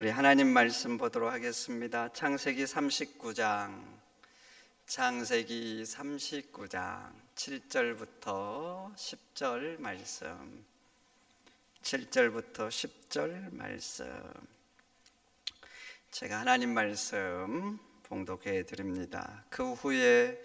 우리 하나님 말씀 보도록 하겠습니다. 창세기 39장 7절부터 10절 말씀 7절부터 10절 말씀 제가 하나님 말씀 봉독해 드립니다. 그 후에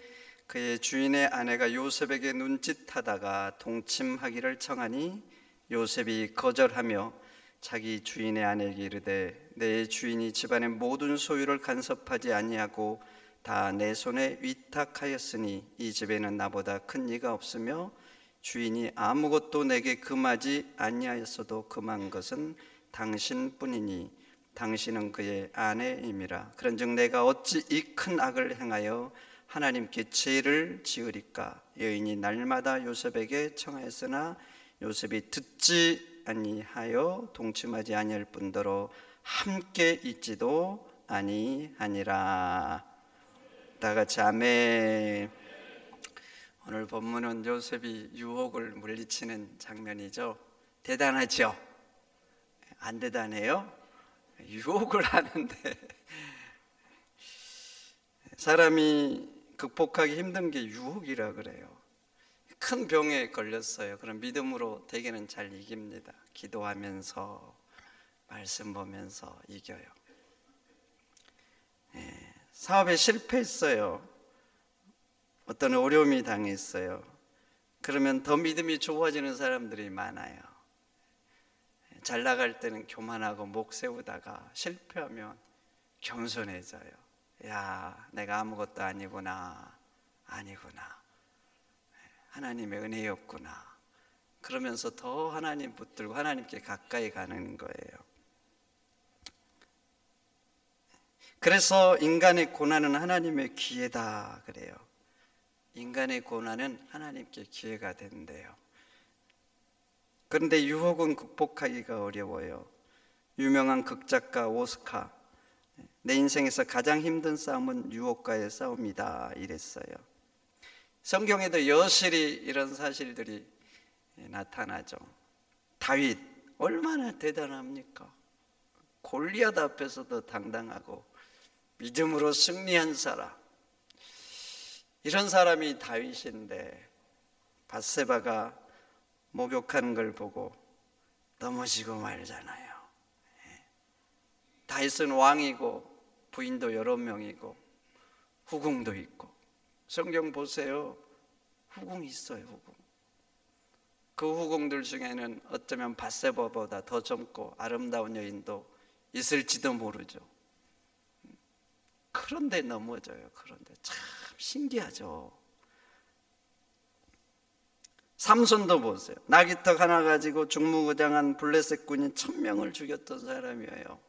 그의 주인의 아내가 요셉에게 눈짓하다가 동침하기를 청하니 요셉이 거절하며 자기 주인의 아내에게 이르되 내 주인이 집안의 모든 소유를 간섭하지 아니하고 다 내 손에 위탁하였으니 이 집에는 나보다 큰 이가 없으며 주인이 아무것도 내게 금하지 아니하였어도 금한 것은 당신뿐이니 당신은 그의 아내임이라. 그런즉 내가 어찌 이 큰 악을 행하여 하나님께 죄를 지으리까. 여인이 날마다 요셉에게 청하였으나 요셉이 듣지 아니하여 동침하지 아니할 뿐더러 함께 있지도 아니하니라. 다 같이 아멘. 오늘 본문은 요셉이 유혹을 물리치는 장면이죠. 대단하죠? 안 대단해요? 유혹을 하는데 사람이 극복하기 힘든 게 유혹이라 그래요. 큰 병에 걸렸어요. 그럼 믿음으로 대개는 잘 이깁니다. 기도하면서 말씀 보면서 이겨요. 사업에 실패했어요. 어떤 어려움이 당했어요. 그러면 더 믿음이 좋아지는 사람들이 많아요. 잘 나갈 때는 교만하고 목 세우다가 실패하면 겸손해져요. 야, 내가 아무것도 아니구나. 하나님의 은혜였구나. 그러면서 더 하나님 붙들고 하나님께 가까이 가는 거예요. 그래서 인간의 고난은 하나님의 기회다 그래요. 인간의 고난은 하나님께 기회가 된대요. 그런데 유혹은 극복하기가 어려워요. 유명한 극작가 오스카, 내 인생에서 가장 힘든 싸움은 유혹과의 싸움이다 이랬어요. 성경에도 여실히 이런 사실들이 나타나죠. 다윗 얼마나 대단합니까? 골리앗 앞에서도 당당하고 믿음으로 승리한 사람, 이런 사람이 다윗인데 밧세바가 목욕하는 걸 보고 넘어지고 말잖아요. 다윗은 왕이고 부인도 여러 명이고 후궁도 있고, 성경 보세요. 후궁이 있어요. 후궁. 그 후궁들 중에는 어쩌면 밧세바보다 더 젊고 아름다운 여인도 있을지도 모르죠. 그런데 넘어져요. 그런데 참 신기하죠. 삼손도 보세요. 나귀떡 하나 가지고 중무구장한 블레셋 군인 1000명을 죽였던 사람이에요.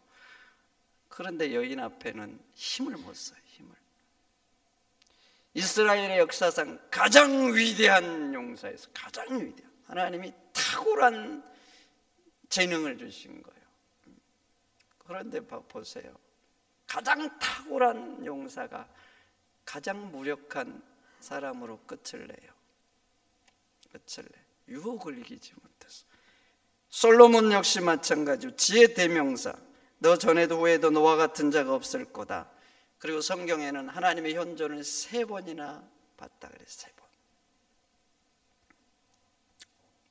그런데 여인 앞에는 힘을 못 써요. 힘을. 이스라엘의 역사상 가장 위대한 용사에서 가장 위대한, 하나님이 탁월한 재능을 주신 거예요. 그런데 보세요. 가장 탁월한 용사가 가장 무력한 사람으로 끝을 내요. 끝을 내. 유혹을 이기지 못해서. 솔로몬 역시 마찬가지로 지혜 대명사. 너 전에도 후에도 너와 같은 자가 없을 거다. 그리고 성경에는 하나님의 현존을 3번이나 봤다 그랬어요. 3번.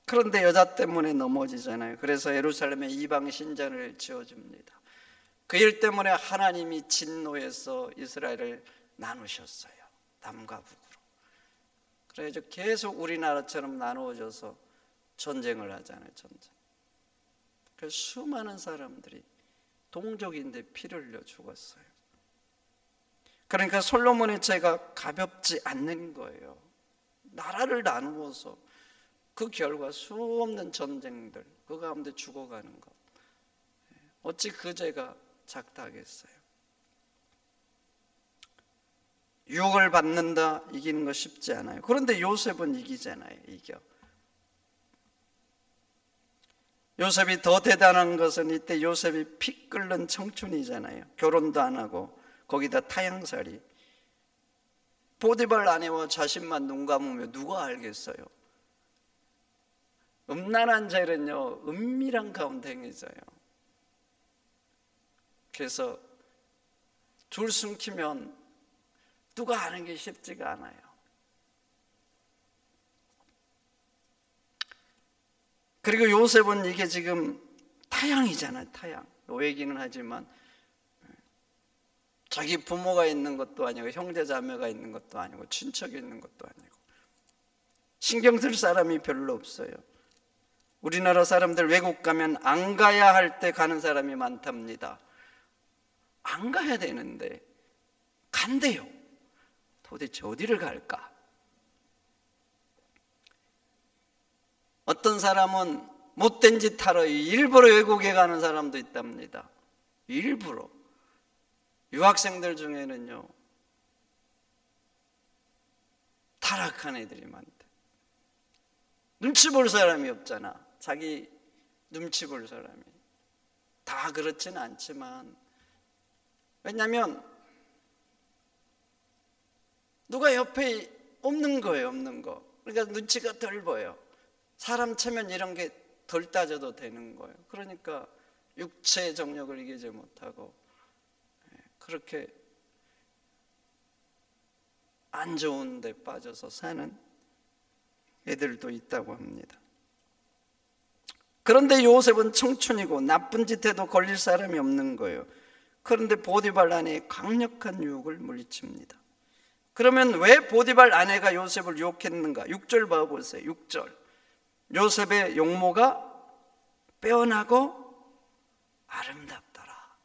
그런데 여자 때문에 넘어지잖아요. 그래서 예루살렘에 이방 신전을 지어줍니다. 그 일 때문에 하나님이 진노해서 이스라엘을 나누셨어요. 남과 북으로. 그래서 계속 우리나라처럼 나누어져서 전쟁을 하잖아요. 전쟁. 그래서 수많은 사람들이 동족인데 피를 흘려 죽었어요. 그러니까 솔로몬의 죄가 가볍지 않는 거예요. 나라를 나누어서 그 결과 수없는 전쟁들, 그 가운데 죽어가는 것. 어찌 그 죄가 작다겠어요. 유혹을 받는다, 이기는 거 쉽지 않아요. 그런데 요셉은 이기잖아요. 이겨. 요셉이 더 대단한 것은 이때 요셉이 피 끓는 청춘이잖아요. 결혼도 안 하고 거기다 타향살이. 보디발 아내와 자신만 눈 감으면 누가 알겠어요? 음란한 죄는요 은밀한 가운데 행해져요. 그래서 줄 숨기면 누가 아는 게 쉽지가 않아요. 그리고 요셉은 이게 지금 타향이잖아요. 타향. 노예기는 하지만 자기 부모가 있는 것도 아니고 형제 자매가 있는 것도 아니고 친척이 있는 것도 아니고 신경 쓸 사람이 별로 없어요. 우리나라 사람들 외국 가면 안 가야 할 때 가는 사람이 많답니다. 안 가야 되는데 간대요. 도대체 어디를 갈까? 어떤 사람은 못된 짓 하러 일부러 외국에 가는 사람도 있답니다. 일부러. 유학생들 중에는요, 타락한 애들이 많대. 눈치 볼 사람이 없잖아. 자기 눈치 볼 사람이. 다 그렇지는 않지만, 왜냐하면 누가 옆에 없는 거예요. 없는 거. 그러니까 눈치가 덜 보여. 사람 체면 이런 게 덜 따져도 되는 거예요. 그러니까 육체의 정욕을 이기지 못하고 그렇게 안 좋은 데 빠져서 사는 애들도 있다고 합니다. 그런데 요셉은 청춘이고 나쁜 짓 해도 걸릴 사람이 없는 거예요. 그런데 보디발 아내의 강력한 유혹을 물리칩니다. 그러면 왜 보디발 아내가 요셉을 유혹했는가? 6절 봐보세요. 6절. 요셉의 용모가 빼어나고 아름답더라.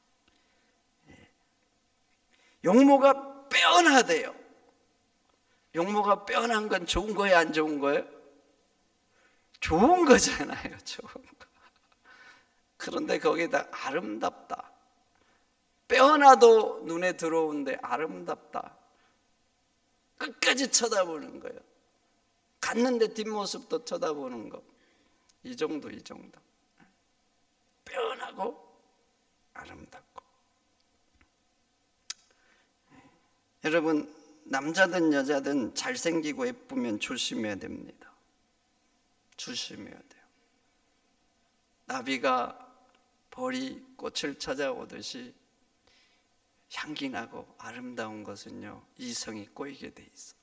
용모가 빼어나대요. 용모가 빼어난 건 좋은 거예요, 안 좋은 거예요? 좋은 거잖아요. 좋은 거. 그런데 거기다 아름답다. 빼어나도 눈에 들어오는데 아름답다. 끝까지 쳐다보는 거예요. 갔는데 뒷모습도 쳐다보는 거. 이 정도. 빼어나고 아름답고. 여러분, 남자든 여자든 잘생기고 예쁘면 조심해야 됩니다. 조심해야 돼요. 나비가 벌이 꽃을 찾아오듯이 향기 나고 아름다운 것은요, 이성이 꼬이게 돼 있어.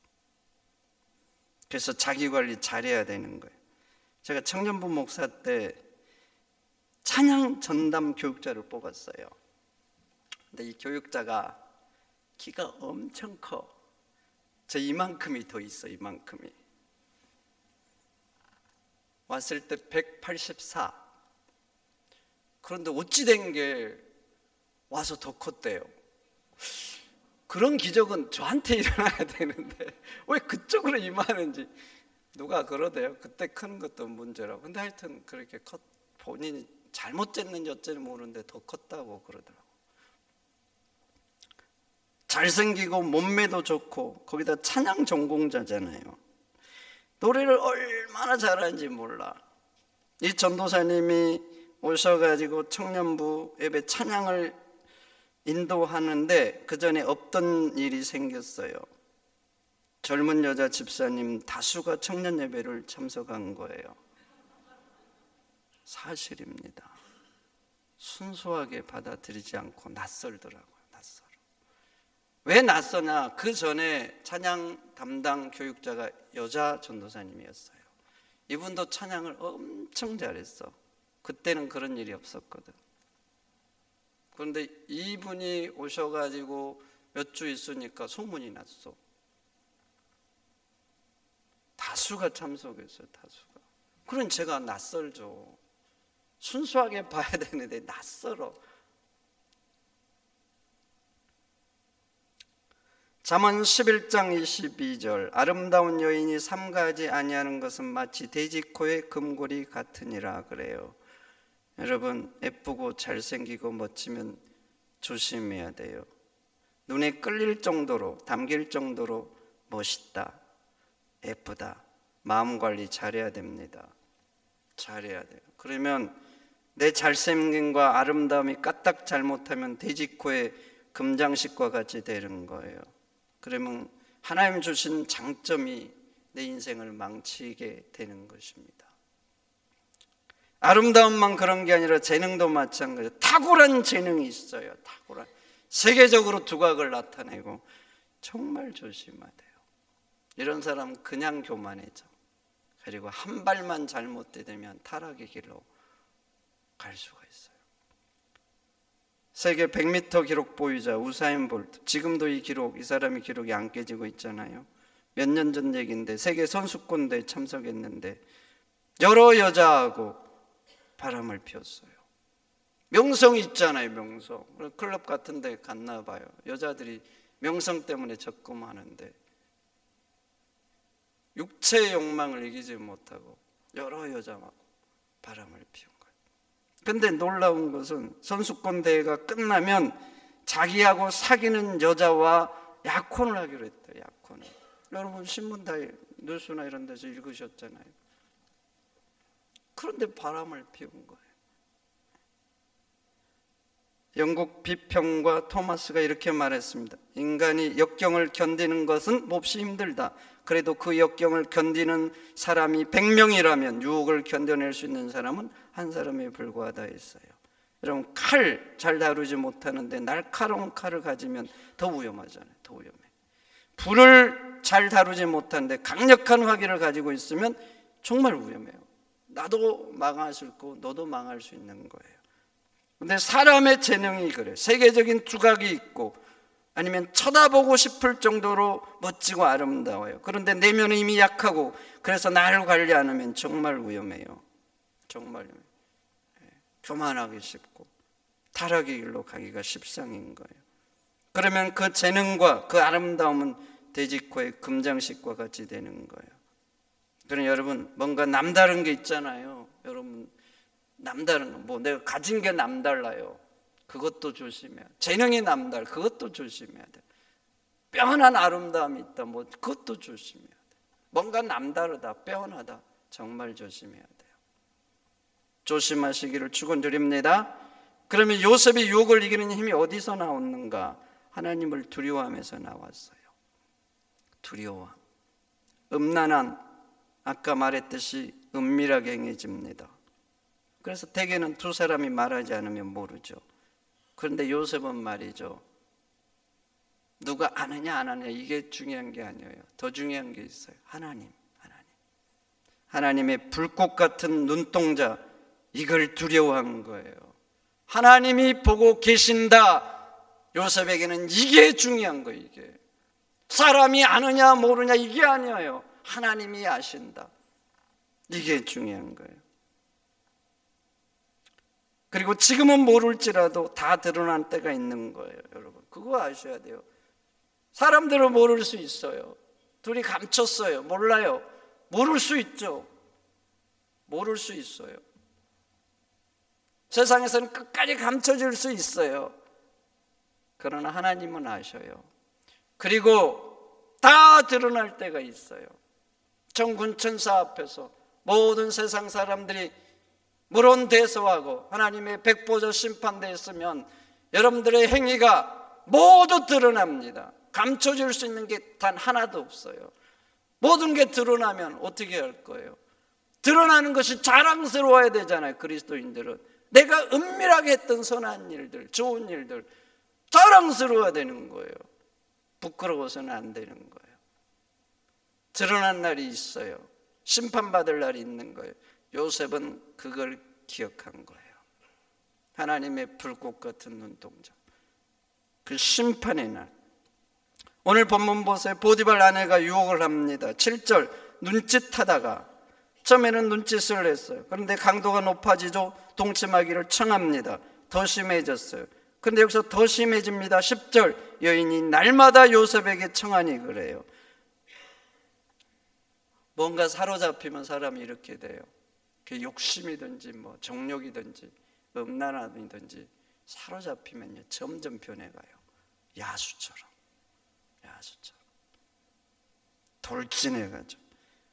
그래서 자기 관리 잘해야 되는 거예요. 제가 청년부 목사 때 찬양 전담 교육자를 뽑았어요. 근데 이 교육자가 키가 엄청 커. 저 이만큼이 더 있어. 이만큼이. 왔을 때 184. 그런데 어찌 된 게 와서 더 컸대요. 그런 기적은 저한테 일어나야 되는데 왜 그쪽으로 임하는지 누가 그러대요. 그때 크는 것도 문제라고. 근데 하여튼 그렇게 본인이 잘못 쟀는지 어쩌는지 모르는데 더 컸다고 그러더라고. 잘생기고 몸매도 좋고 거기다 찬양 전공자잖아요. 노래를 얼마나 잘하는지 몰라. 이 전도사님이 오셔가지고 청년부 예배 찬양을 인도하는데 그 전에 없던 일이 생겼어요. 젊은 여자 집사님 다수가 청년 예배를 참석한 거예요. 사실입니다. 순수하게 받아들이지 않고 낯설더라고요. 낯설어. 왜 낯서냐? 그 전에 찬양 담당 교육자가 여자 전도사님이었어요. 이분도 찬양을 엄청 잘했어. 그때는 그런 일이 없었거든. 그런데 이분이 오셔가지고 몇 주 있으니까 소문이 났어. 다수가 참석했어요. 다수가. 그럼 제가 낯설죠. 순수하게 봐야 되는데 낯설어. 잠언 11장 22절. 아름다운 여인이 삼가하지 아니하는 것은 마치 돼지코의 금고리 같으니라 그래요. 여러분, 예쁘고 잘생기고 멋지면 조심해야 돼요. 눈에 끌릴 정도로, 담길 정도로 멋있다, 예쁘다, 마음 관리 잘해야 됩니다. 잘해야 돼요. 그러면 내 잘생김과 아름다움이 까딱 잘못하면 돼지코의 금장식과 같이 되는 거예요. 그러면 하나님 주신 장점이 내 인생을 망치게 되는 것입니다. 아름다움만 그런 게 아니라 재능도 마찬가지예요. 탁월한 재능이 있어요. 탁월한. 세계적으로 두각을 나타내고 정말 조심해야 돼요. 이런 사람은 그냥 교만해져. 그리고 한 발만 잘못되면 타락의 길로 갈 수가 있어요. 세계 100m 기록 보유자 우사인 볼트, 지금도 이 사람의 기록이 안 깨지고 있잖아요. 몇 년 전 얘기인데 세계 선수권대에 참석했는데 여러 여자하고 바람을 피웠어요. 명성이 있잖아요. 명성. 클럽 같은 데 갔나 봐요. 여자들이 명성 때문에 적금하는데 육체의 욕망을 이기지 못하고 여러 여자하고 바람을 피운 거예요. 근데 놀라운 것은 선수권 대회가 끝나면 자기하고 사귀는 여자와 약혼을 하기로 했대요. 약혼을. 여러분 신문 다 뉴스나 이런 데서 읽으셨잖아요. 그런데 바람을 피운 거예요. 영국 비평가 토마스가 이렇게 말했습니다. 인간이 역경을 견디는 것은 몹시 힘들다. 그래도 그 역경을 견디는 사람이 100명이라면 유혹을 견뎌낼 수 있는 사람은 한 사람에 불과하다 했어요. 여러분 칼 잘 다루지 못하는데 날카로운 칼을 가지면 더 위험하잖아요. 더 위험해. 불을 잘 다루지 못하는데 강력한 화기를 가지고 있으면 정말 위험해요. 나도 망할 수 있고 너도 망할 수 있는 거예요. 근데 사람의 재능이 그래요. 세계적인 두각이 있고 아니면 쳐다보고 싶을 정도로 멋지고 아름다워요. 그런데 내면은 이미 약하고 그래서 나를 관리 안 하면 정말 위험해요. 정말 위험해요. 교만하기 쉽고 타락의 길로 가기가 십상인 거예요. 그러면 그 재능과 그 아름다움은 돼지코의 금장식과 같이 되는 거예요. 그러니 여러분 뭔가 남다른 게 있잖아요. 여러분 남다른 거, 뭐 내가 가진 게 남달라요. 그것도 조심해야 돼. 재능이 남달, 그것도 조심해야 돼. 빼어난 아름다움이 있다, 뭐 그것도 조심해야 돼. 뭔가 남다르다, 빼어나다, 정말 조심해야 돼요. 조심하시기를 축원드립니다. 그러면 요셉이 유혹을 이기는 힘이 어디서 나왔는가? 하나님을 두려워하면서 나왔어요. 두려워. 음란한, 아까 말했듯이 은밀하게 행해집니다. 그래서 대개는 두 사람이 말하지 않으면 모르죠. 그런데 요셉은 말이죠. 누가 아느냐 안 아느냐 이게 중요한 게 아니에요. 더 중요한 게 있어요. 하나님. 하나님의 불꽃 같은 눈동자, 이걸 두려워한 거예요. 하나님이 보고 계신다. 요셉에게는 이게 중요한 거예요. 이게 사람이 아느냐 모르냐 이게 아니에요. 하나님이 아신다. 이게 중요한 거예요. 그리고 지금은 모를지라도 다 드러난 때가 있는 거예요. 여러분 그거 아셔야 돼요. 사람들은 모를 수 있어요. 둘이 감췄어요. 몰라요. 모를 수 있죠. 모를 수 있어요. 세상에서는 끝까지 감춰질 수 있어요. 그러나 하나님은 아셔요. 그리고 다 드러날 때가 있어요. 정군천사 앞에서 모든 세상 사람들이 물론대서하고 하나님의 백보자 심판대에 있으면 여러분들의 행위가 모두 드러납니다. 감춰질 수 있는 게 단 하나도 없어요. 모든 게 드러나면 어떻게 할 거예요? 드러나는 것이 자랑스러워야 되잖아요. 그리스도인들은 내가 은밀하게 했던 선한 일들, 좋은 일들 자랑스러워야 되는 거예요. 부끄러워서는 안 되는 거예요. 드러난 날이 있어요. 심판받을 날이 있는 거예요. 요셉은 그걸 기억한 거예요. 하나님의 불꽃 같은 눈동자, 그 심판의 날. 오늘 본문 보세요. 보디발 아내가 유혹을 합니다. 7절 눈짓하다가 처음에는 눈짓을 했어요. 그런데 강도가 높아지죠. 동침하기를 청합니다. 더 심해졌어요. 그런데 여기서 더 심해집니다. 10절 여인이 날마다 요셉에게 청하니 그래요. 뭔가 사로잡히면 사람이 이렇게 돼요. 욕심이든지 뭐 정욕이든지 음란함이든지 사로잡히면요 점점 변해가요. 야수처럼 돌진해가죠.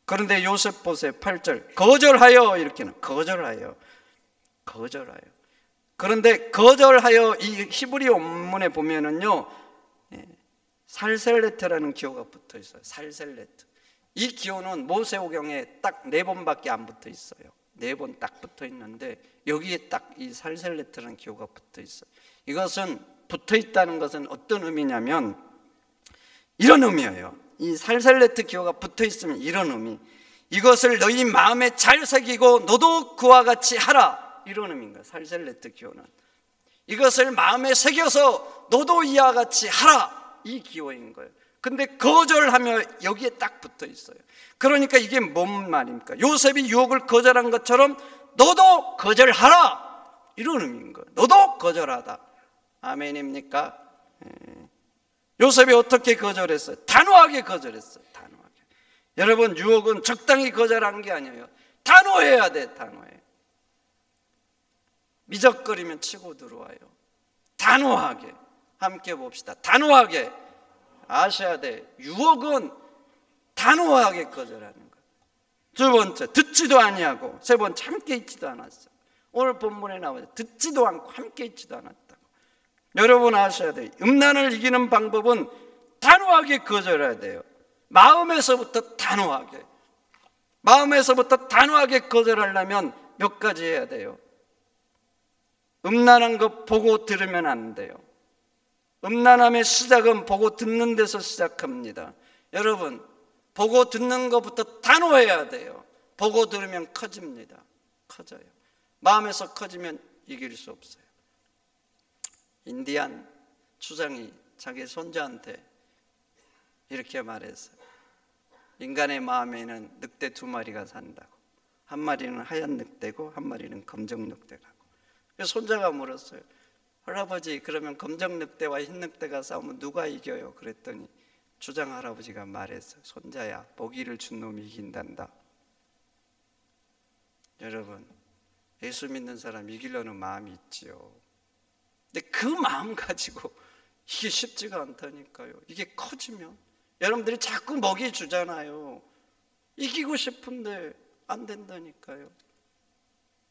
그런데 요셉 보세요. 8절 거절하여 이렇게는 거절하여. 그런데 거절하여 이 히브리 원문에 보면은요 살셀레트라는 기호가 붙어 있어요. 살셀레트. 이 기호는 모세오경에 딱 4번밖에 안 붙어 있어요. 4번 딱 붙어 있는데 여기에 딱 이 살셀레트라는 기호가 붙어 있어요. 이것은 붙어 있다는 것은 어떤 의미냐면 이런 의미예요. 이 살셀레트 기호가 붙어 있으면 이런 의미. 이것을 너희 마음에 잘 새기고 너도 그와 같이 하라, 이런 의미인 거예요. 살셀레트 기호는 이것을 마음에 새겨서 너도 이와 같이 하라, 이 기호인 거예요. 근데 거절하며 여기에 딱 붙어 있어요. 그러니까 이게 뭔 말입니까? 요셉이 유혹을 거절한 것처럼 너도 거절하라, 이런 의미인 거예요. 너도 거절하다. 아멘입니까? 요셉이 어떻게 거절했어요? 단호하게 거절했어요. 단호하게. 여러분, 유혹은 적당히 거절한 게 아니에요. 단호해야 돼. 단호해. 미적거리면 치고 들어와요. 단호하게. 함께 봅시다. 단호하게. 아셔야 돼. 유혹은 단호하게 거절하는 거예요. 두 번째, 듣지도 아니하고. 세 번째, 함께 있지도 않았어요. 오늘 본문에 나와요. 듣지도 않고 함께 있지도 않았다고. 여러분 아셔야 돼요. 음란을 이기는 방법은 단호하게 거절해야 돼요. 마음에서부터 단호하게. 마음에서부터 단호하게 거절하려면 몇 가지 해야 돼요. 음란한 거 보고 들으면 안 돼요. 음란함의 시작은 보고 듣는 데서 시작합니다. 여러분, 보고 듣는 것부터 단호해야 돼요. 보고 들으면 커집니다. 커져요. 마음에서 커지면 이길 수 없어요. 인디안 추장이 자기 손자한테 이렇게 말했어요. 인간의 마음에는 늑대 2마리가 산다고. 한 마리는 하얀 늑대고 한 마리는 검정 늑대라고. 그래서 손자가 물었어요. 할아버지, 그러면 검정 늑대와 흰 늑대가 싸우면 누가 이겨요? 그랬더니 주장 할아버지가 말했어요. 손자야, 보기를 준 놈이 이긴단다. 여러분, 예수 믿는 사람 이기려는 마음이 있지요. 근데 그 마음 가지고 이게 쉽지가 않다니까요. 이게 커지면 여러분들이 자꾸 먹이 주잖아요. 이기고 싶은데 안 된다니까요.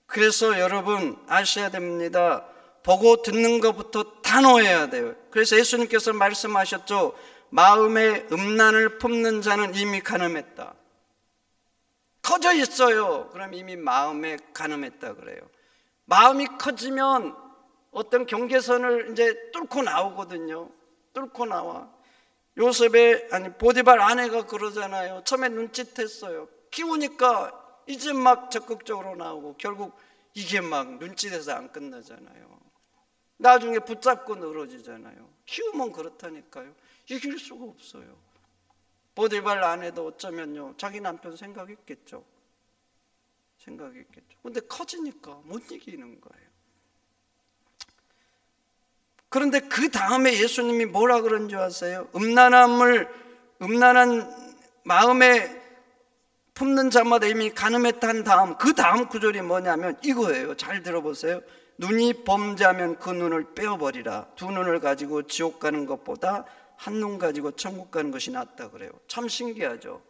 그래서 여러분 아셔야 됩니다. 보고 듣는 것부터 단호해야 돼요. 그래서 예수님께서 말씀하셨죠. 마음에 음란을 품는 자는 이미 간음했다. 커져 있어요. 그럼 이미 마음에 간음했다 그래요. 마음이 커지면 어떤 경계선을 이제 뚫고 나오거든요. 뚫고 나와. 요셉의 보디발 아내가 그러잖아요. 처음에 눈짓했어요. 키우니까 이제 막 적극적으로 나오고 결국 이게 막 눈짓에서 안 끝나잖아요. 나중에 붙잡고 늘어지잖아요. 키우면 그렇다니까요. 이길 수가 없어요. 보디발 아내도 어쩌면요, 자기 남편 생각했겠죠. 근데 커지니까 못 이기는 거예요. 그런데 그 다음에 예수님이 뭐라 그런 줄 아세요? 음란한 마음에 품는 자마다 이미 간음했다 한 다음, 그 다음 구절이 뭐냐면 이거예요. 잘 들어보세요. 눈이 범죄하면 그 눈을 빼어버리라. 2눈을 가지고 지옥 가는 것보다 한 눈 가지고 천국 가는 것이 낫다 그래요. 참 신기하죠.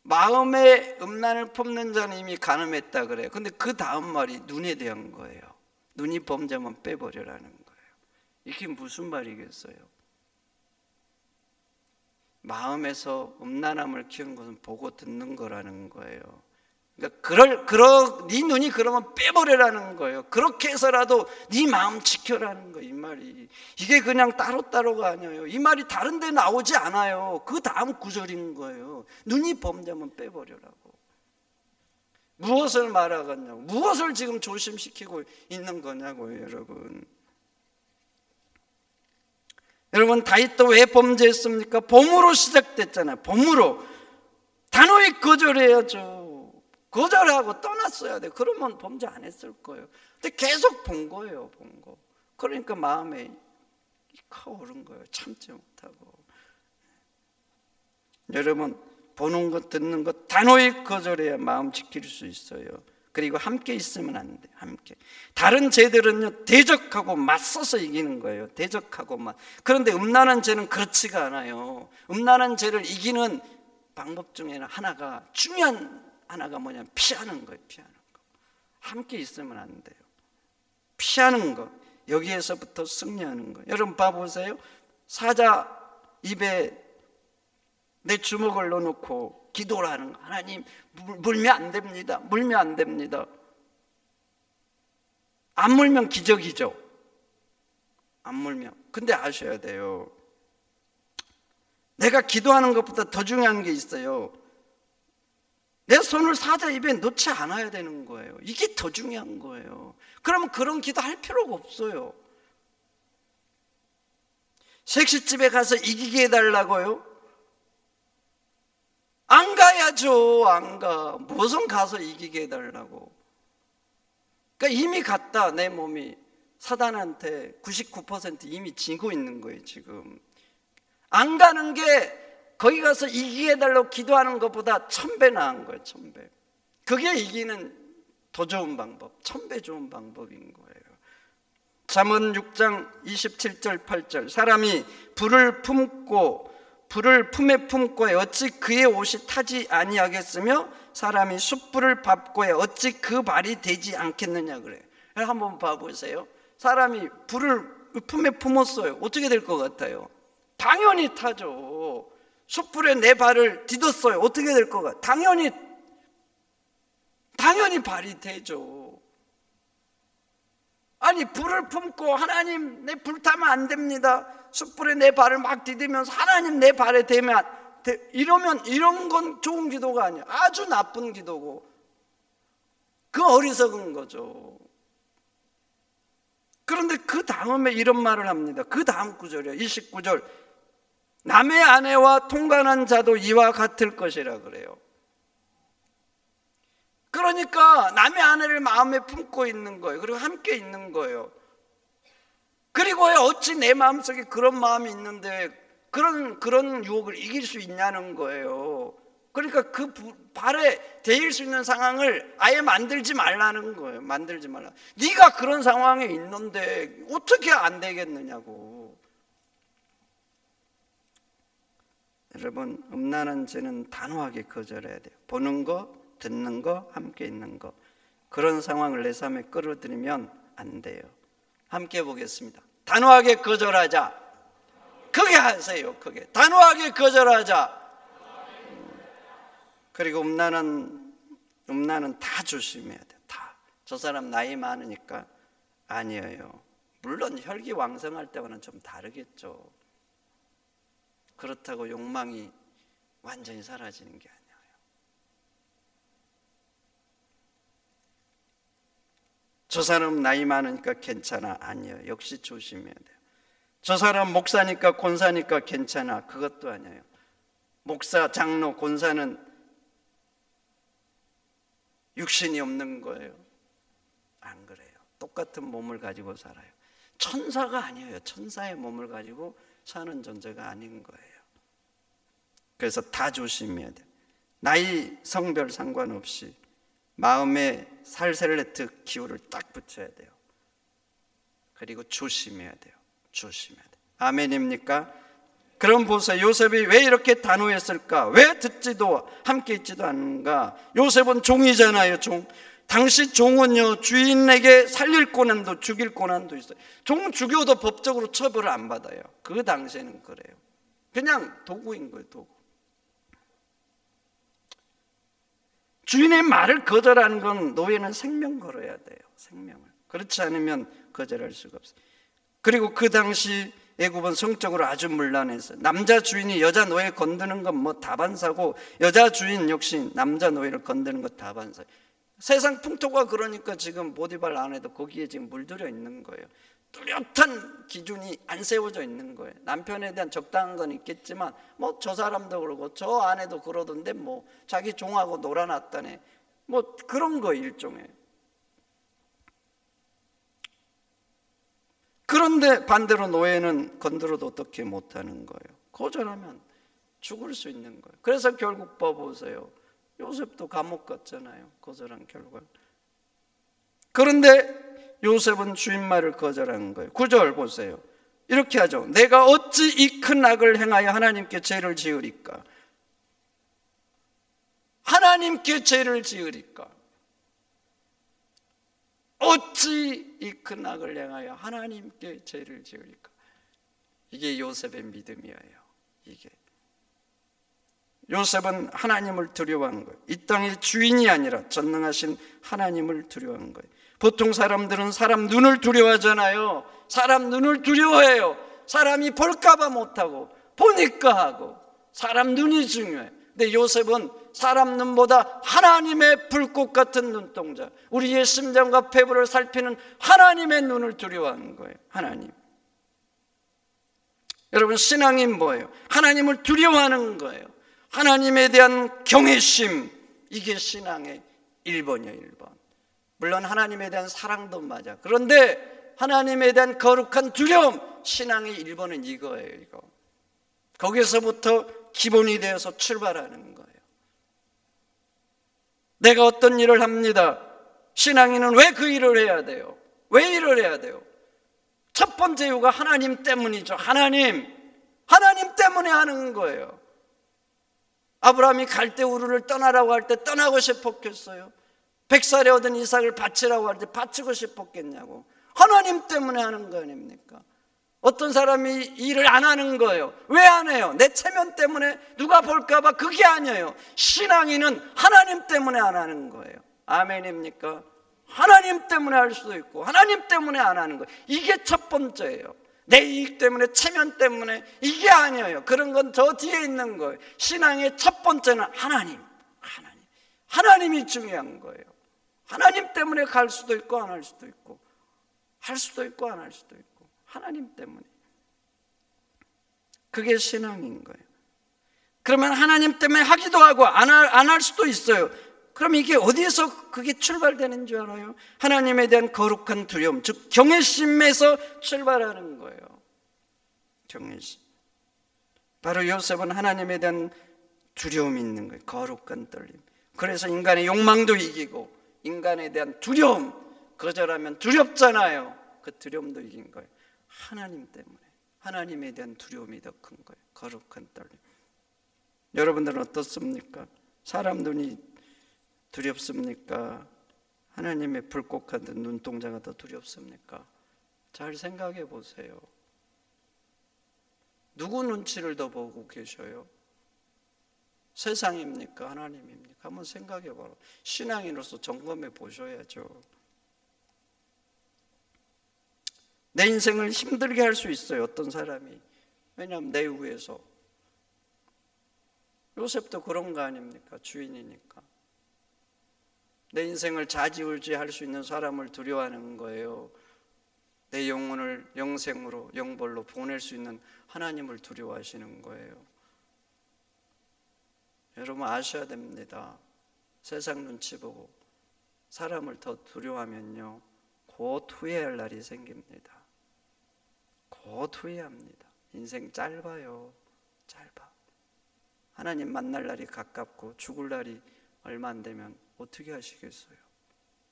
마음에 음란을 품는 자는 이미 간음했다 그래요. 근데 그 다음 말이 눈에 대한 거예요. 눈이 범죄하면 빼버리라는 거예요. 이게 무슨 말이겠어요? 마음에서 음란함을 키우는 것은 보고 듣는 거라는 거예요. 그러니까 네 눈이 그러면 빼버리라는 거예요. 그렇게 해서라도 네 마음 지켜라는 거예요. 이 말이. 이게 그냥 따로따로가 아니에요. 이 말이 다른 데 나오지 않아요. 그 다음 구절인 거예요. 눈이 범죄하면 빼버리라고. 무엇을 말하겠냐고. 무엇을 지금 조심시키고 있는 거냐고요, 여러분. 여러분, 다윗도 왜 범죄했습니까? 범으로 시작됐잖아요. 범으로. 단호히 거절해야죠. 거절하고 떠났어야 돼. 그러면 범죄 안 했을 거예요. 근데 계속 본 거예요. 본 거. 그러니까 마음에 커오른 거예요. 참지 못하고. 여러분, 보는 것 듣는 것 단호히 거절해야 마음 지킬 수 있어요. 그리고 함께 있으면 안 돼. 함께. 다른 죄들은요, 대적하고 맞서서 이기는 거예요. 대적하고 막. 그런데 음란한 죄는 그렇지가 않아요. 음란한 죄를 이기는 방법 중에는 하나가, 중요한 하나가 뭐냐면 피하는 거예요. 피하는 거. 함께 있으면 안 돼요. 피하는 거. 여기에서부터 승리하는 거예요. 여러분 봐보세요. 사자 입에 내 주먹을 넣어놓고 기도를 하는 거. 하나님 물면 안 됩니다. 물면 안 됩니다. 안 물면 기적이죠. 안 물면. 근데 아셔야 돼요. 내가 기도하는 것보다 더 중요한 게 있어요. 내 손을 사자 입에 넣지 않아야 되는 거예요. 이게 더 중요한 거예요. 그러면 그런 기도 할 필요가 없어요. 색시집에 가서 이기게 해달라고요? 안 가야죠. 안 가. 무슨 가서 이기게 해달라고. 그러니까 이미 갔다. 내 몸이 사단한테 99% 이미 지고 있는 거예요. 지금 안 가는 게 거기 가서 이기게 해달라고 기도하는 것보다 1000배 나은 거예요. 1000배. 그게 이기는 더 좋은 방법, 1000배 좋은 방법인 거예요. 잠언 6장 27절 8절 사람이 불을 품에 품고에 어찌 그의 옷이 타지 아니하겠으며 사람이 숯불을 밟고에 어찌 그 발이 되지 않겠느냐 그래요. 한번 봐보세요. 사람이 불을 품에 품었어요. 어떻게 될 것 같아요? 당연히 타죠. 숯불에 내 발을 디뎠어요. 어떻게 될 것 같아요? 당연히 발이 되죠. 아니 불을 품고 하나님 내 불타면 안 됩니다. 숯불에 내 발을 막 디디면서 하나님 내 발에 대면 이런 건 좋은 기도가 아니에요. 아주 나쁜 기도고 그 어리석은 거죠. 그런데 그 다음에 이런 말을 합니다. 그 다음 구절이에요. 29절 남의 아내와 통관한 자도 이와 같을 것이라 그래요. 그러니까 남의 아내를 마음에 품고 있는 거예요. 그리고 함께 있는 거예요. 그리고 어찌 내 마음속에 그런 마음이 있는데 그런 유혹을 이길 수 있냐는 거예요. 그러니까 그 발에 대일 수 있는 상황을 아예 만들지 말라는 거예요. 만들지 말라. 네가 그런 상황에 있는데 어떻게 안 되겠느냐고. 여러분 음란한 죄는 단호하게 거절해야 돼요. 보는 거, 듣는 거, 함께 있는 거. 그런 상황을 내 삶에 끌어들이면 안 돼요. 함께 보겠습니다. 단호하게 거절하자. 크게 하세요. 크게. 단호하게 거절하자. 그리고 음란은 다 조심해야 돼요. 다. 저 사람 나이 많으니까 아니에요. 물론 혈기왕성할 때와는 좀 다르겠죠. 그렇다고 욕망이 완전히 사라지는 게 아니에요. 저 사람 나이 많으니까 괜찮아. 아니에요. 역시 조심해야 돼요. 저 사람 목사니까 권사니까 괜찮아. 그것도 아니에요. 목사, 장로, 권사는 육신이 없는 거예요. 안 그래요. 똑같은 몸을 가지고 살아요. 천사가 아니에요. 천사의 몸을 가지고 사는 존재가 아닌 거예요. 그래서 다 조심해야 돼요. 나이, 성별 상관없이 마음에 살셀레트 기호를 딱 붙여야 돼요. 그리고 조심해야 돼요. 조심해야 돼요. 아멘입니까? 그럼 보세요. 요셉이 왜 이렇게 단호했을까? 왜 듣지도 함께 있지도 않는가? 요셉은 종이잖아요. 종. 당시 종은요 주인에게 살릴 고난도 죽일 고난도 있어요. 종 죽여도 법적으로 처벌을 안 받아요. 그 당시에는 그래요. 그냥 도구인 거예요. 도구. 주인의 말을 거절하는 건 노예는 생명 걸어야 돼요. 생명을. 그렇지 않으면 거절할 수가 없어요. 그리고 그 당시 애굽은 성적으로 아주 문란했어요. 남자 주인이 여자 노예 건드는 건 뭐 다반사고 여자 주인 역시 남자 노예를 건드는 것 다반사예요. 세상 풍토가 그러니까 지금 보디발 안에도 거기에 지금 물들여 있는 거예요. 뚜렷한 기준이 안 세워져 있는 거예요. 남편에 대한 적당한 건 있겠지만 뭐 저 사람도 그러고 저 아내도 그러던데 뭐 자기 종하고 놀아놨다네 뭐 그런 거 일종의. 그런데 반대로 노예는 건드려도 어떻게 못하는 거예요. 거절하면 죽을 수 있는 거예요. 그래서 결국 봐보세요. 요셉도 감옥 갔잖아요. 거절한 결과. 그런데 요셉은 주인 말을 거절한 거예요. 9절 보세요. 이렇게 하죠. 내가 어찌 이 큰 악을 행하여 하나님께 죄를 지으리까? 하나님께 죄를 지으리까? 어찌 이 큰 악을 행하여 하나님께 죄를 지으리까? 이게 요셉의 믿음이에요. 이게 요셉은 하나님을 두려워한 거예요. 이 땅의 주인이 아니라 전능하신 하나님을 두려워한 거예요. 보통 사람들은 사람 눈을 두려워하잖아요. 사람 눈을 두려워해요. 사람이 볼까봐 못하고 보니까 하고. 사람 눈이 중요해요. 근데 요셉은 사람 눈보다 하나님의 불꽃 같은 눈동자, 우리의 심장과 폐부를 살피는 하나님의 눈을 두려워하는 거예요. 하나님. 여러분, 신앙이 뭐예요? 하나님을 두려워하는 거예요. 하나님에 대한 경외심, 이게 신앙의 1번이에요. 1번. 물론 하나님에 대한 사랑도 맞아. 그런데 하나님에 대한 거룩한 두려움, 신앙의 1번은 이거예요. 이거. 거기서부터 기본이 되어서 출발하는 거예요. 내가 어떤 일을 합니다. 신앙인은 왜 그 일을 해야 돼요? 왜 일을 해야 돼요? 첫 번째 이유가 하나님 때문이죠. 하나님 때문에 하는 거예요. 아브라함이 갈대 우르를 떠나라고 할 때 떠나고 싶었겠어요? 100살에 얻은 이삭을 바치라고 할 때 바치고 싶었겠냐고. 하나님 때문에 하는 거 아닙니까? 어떤 사람이 일을 안 하는 거예요. 왜 안 해요? 내 체면 때문에 누가 볼까 봐. 그게 아니에요. 신앙인은 하나님 때문에 안 하는 거예요. 아멘입니까? 하나님 때문에 할 수도 있고 하나님 때문에 안 하는 거예요. 이게 첫 번째예요. 내 이익 때문에, 체면 때문에, 이게 아니에요. 그런 건 저 뒤에 있는 거예요. 신앙의 첫 번째는 하나님이 중요한 거예요. 하나님 때문에 갈 수도 있고 안 할 수도 있고, 할 수도 있고 안 할 수도 있고, 하나님 때문에. 그게 신앙인 거예요. 그러면 하나님 때문에 하기도 하고 안 할 수도 있어요. 그럼 이게 어디에서 그게 출발되는 줄 알아요? 하나님에 대한 거룩한 두려움, 즉 경외심에서 출발하는 거예요. 경외심. 바로 요셉은 하나님에 대한 두려움이 있는 거예요. 거룩한 떨림. 그래서 인간의 욕망도 이기고 인간에 대한 두려움, 거절하면 두렵잖아요. 그 두려움도 이긴 거예요. 하나님 때문에. 하나님에 대한 두려움이 더 큰 거예요. 거룩한 떨림. 여러분들은 어떻습니까? 사람 눈이 두렵습니까? 하나님의 불꽃 같은 눈동자가 더 두렵습니까? 잘 생각해 보세요. 누구 눈치를 더 보고 계셔요? 세상입니까? 하나님입니까? 한번 생각해 봐라. 신앙인으로서 점검해 보셔야죠. 내 인생을 힘들게 할 수 있어요. 어떤 사람이. 왜냐하면 내 위에서. 요셉도 그런 거 아닙니까? 주인이니까. 내 인생을 좌지우지할 수 있는 사람을 두려워하는 거예요. 내 영혼을 영생으로, 영벌로 보낼 수 있는 하나님을 두려워하시는 거예요. 여러분 아셔야 됩니다. 세상 눈치 보고 사람을 더 두려워하면요, 곧 후회할 날이 생깁니다. 곧 후회합니다. 인생 짧아요. 짧아. 하나님 만날 날이 가깝고 죽을 날이 얼마 안 되면 어떻게 하시겠어요?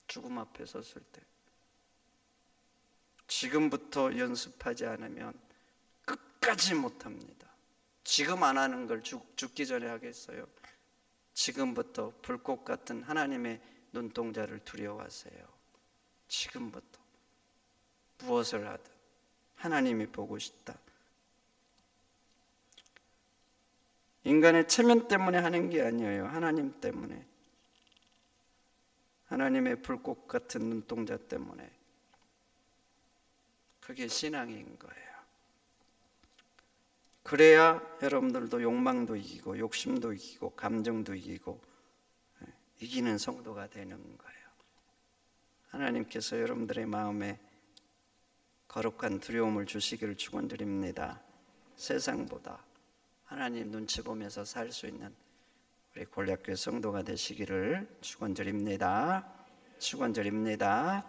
죽음 앞에 섰을 때. 지금부터 연습하지 않으면 끝까지 못합니다. 지금 안 하는 걸 죽기 전에 하겠어요? 지금부터 불꽃 같은 하나님의 눈동자를 두려워하세요. 지금부터 무엇을 하든 하나님이 보고 싶다. 인간의 체면 때문에 하는 게 아니에요. 하나님 때문에. 하나님의 불꽃 같은 눈동자 때문에. 그게 신앙인 거예요. 그래야 여러분들도 욕망도 이기고 욕심도 이기고 감정도 이기고 이기는 성도가 되는 거예요. 하나님께서 여러분들의 마음에 거룩한 두려움을 주시기를 축원드립니다. 세상보다 하나님 눈치 보면서 살 수 있는 우리 골략교회 성도가 되시기를 축원드립니다. 축원드립니다.